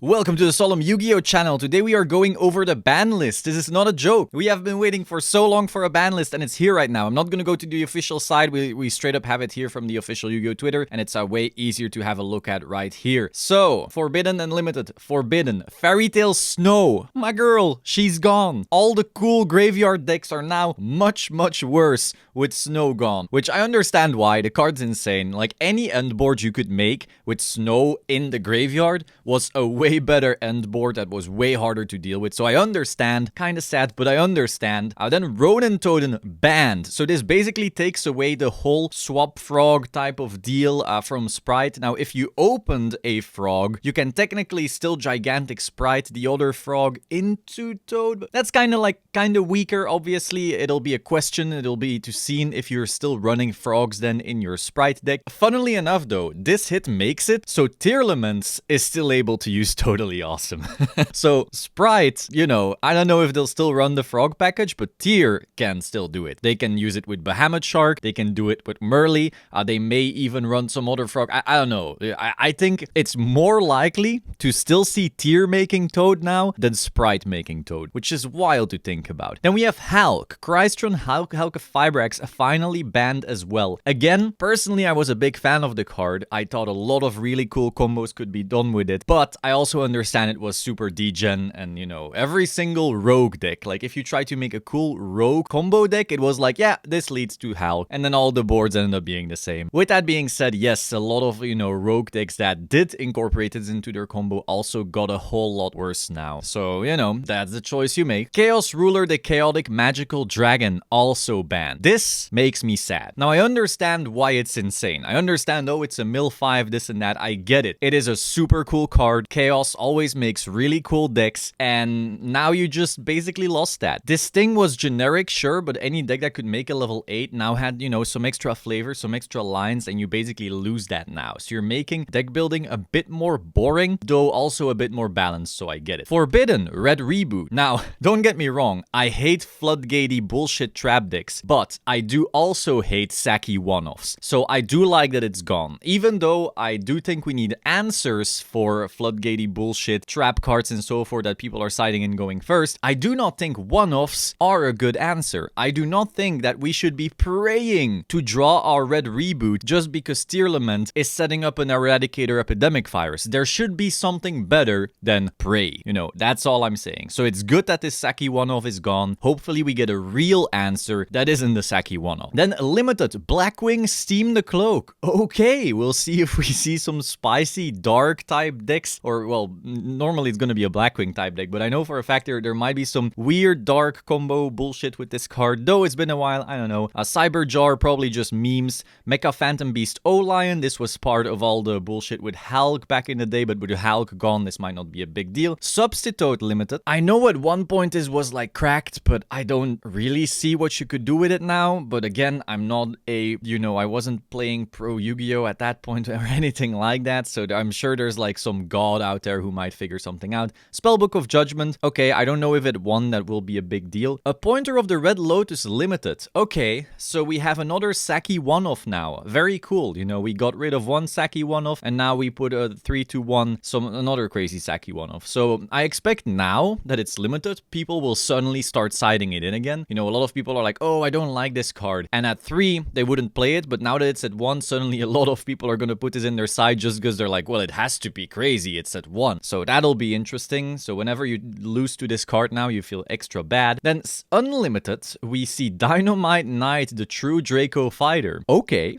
Welcome to the Solemn Yu-Gi-Oh channel. Today we are going over the ban list. This is not a joke. We have been waiting for so long for a ban list and it's here right now. I'm not going to go to the official side. We straight up have it here from the official Yu-Gi-Oh Twitter and it's way easier to have a look at right here. So, Forbidden and Limited. Forbidden. Fairy Tail Snow. My girl, she's gone. All the cool graveyard decks are now much worse with Snow gone. Which I understand why. The card's insane. Like any end board you could make with Snow in the graveyard was a way better end board that was way harder to deal with. So I understand. Kinda sad, but I understand. Then Ronin Totem banned. So this basically takes away the whole swap frog type of deal from Sprite. Now, if you opened a frog, you can technically still gigantic Sprite the other frog into Toad. But that's kind of weaker, obviously. It'll be a question. It'll be to see if you're still running frogs then in your Sprite deck. Funnily enough, though, this hit makes it so Tearlaments is still able to use totally awesome. So Sprite, you know, I don't know if they'll still run the frog package, but Tear can still do it. They can use it with Bahamut Shark. They can do it with Merly. They may even run some other frog. I don't know. I think it's more likely to still see Tear making Toad now than Sprite making Toad, which is wild to think about. Then we have Hulk. Crystron Hulk of Fibrax finally banned as well. Again, personally, I was a big fan of the card. I thought a lot of really cool combos could be done with it, but I also understand it was super degen and, you know, every single rogue deck, like if you try to make a cool rogue combo deck, it was like, yeah, this leads to Hulk, and then all the boards ended up being the same. With that being said, yes, a lot of, you know, rogue decks that did incorporate it into their combo also got a whole lot worse now. So, you know, that's the choice you make. Chaos Ruler, the Chaotic Magical Dragon, also banned. This makes me sad. Now, I understand why it's insane. I understand, oh, it's a mill 5, this and that. I get it. It is a super cool card. Chaos always makes really cool decks, and now you just basically lost that. This thing was generic, sure, but any deck that could make a level 8 now had, you know, some extra flavor, some extra lines, and you basically lose that now. So you're making deck building a bit more boring, though also a bit more balanced, so I get it. Forbidden, Red Reboot. Now, don't get me wrong, I hate floodgatey bullshit trap decks, but I do also hate sacky one-offs. So I do like that it's gone, even though I do think we need answers for floodgatey bullshit trap cards and so forth that people are citing and going first. I do not think one-offs are a good answer. I do not think that we should be praying to draw our Red Reboot just because Tearlament is setting up an Eradicator Epidemic Virus. There should be something better than pray. You know, that's all I'm saying. So it's good that this Saki one-off is gone. Hopefully we get a real answer that isn't the Saki one-off. Then Limited, Blackwing Steam the Cloak. Okay, we'll see if we see some spicy dark type decks, or well, normally it's gonna be a Blackwing type deck, but I know for a fact there might be some weird dark combo bullshit with this card, though it's been a while, I don't know. Cyber Jar, probably just memes. Mecha Phantom Beast O-Lion, this was part of all the bullshit with Hulk back in the day, but with Hulk gone, this might not be a big deal. Substitute Limited. I know at one point this was like cracked, but I don't really see what you could do with it now. But again, I'm not a, you know, I wasn't playing pro Yu-Gi-Oh at that point or anything like that, so I'm sure there's like some god out there who might figure something out. Spellbook of Judgment. Okay, I don't know if it won, that will be a big deal. A Pointer of the Red Lotus Limited. Okay, so we have another Saki one-off now. Very cool, you know, we got rid of one Saki one-off and now we put a 3-2-1, another crazy Saki one-off. So I expect now that it's limited, people will suddenly start siding it in again. You know, a lot of people are like, oh, I don't like this card. And at 3, they wouldn't play it, but now that it's at 1, suddenly a lot of people are gonna put this in their side just because they're like, well, it has to be crazy, it's at 1. So that'll be interesting. So whenever you lose to this card now, you feel extra bad. Then Unlimited, we see Dynamite Knight, the true Draco fighter. Okay.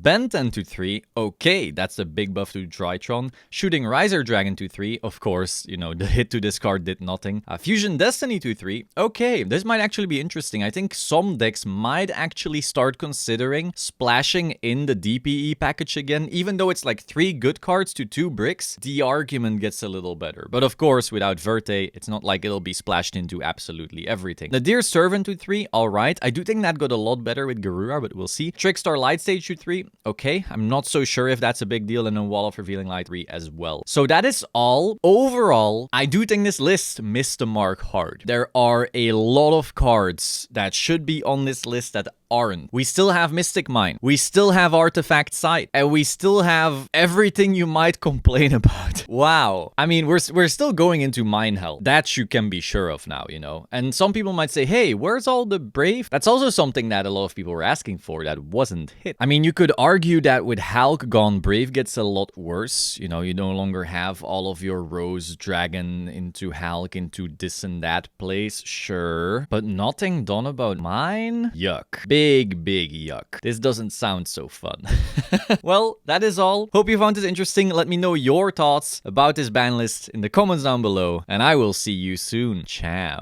Ben 10 to 3. Okay, that's a big buff to Drytron. Shooting Riser Dragon to 3. Of course, you know, the hit to this card did nothing. Fusion Destiny to 3. Okay, this might actually be interesting. I think some decks might actually start considering splashing in the DPE package again. Even though it's like 3 good cards to 2 bricks, the argument gets a little better. But of course, without Verte, it's not like it'll be splashed into absolutely everything. The Dear Servant to 3. Alright, I do think that got a lot better with Garura, but we'll see. Trickstar Light Stage to 3. Okay, I'm not so sure if that's a big deal, and then Wall of Revealing Light 3 as well. So that is all. Overall, I do think this list missed the mark hard. There are a lot of cards that should be on this list that aren't. We still have Mystic Mine. We still have Artifact Site. And we still have everything you might complain about. Wow. I mean, we're still going into mine hell. That you can be sure of now, you know? And some people might say, hey, where's all the Brave? That's also something that a lot of people were asking for that wasn't hit. I mean, you could argue that with Hulk gone, Brave gets a lot worse. You know, you no longer have all of your Rose Dragon into Hulk, into this and that place. Sure. But nothing done about mine? Yuck. Big yuck. This doesn't sound so fun. Well, that is all. Hope you found this interesting. Let me know your thoughts about this ban list in the comments down below, and I will see you soon. Ciao.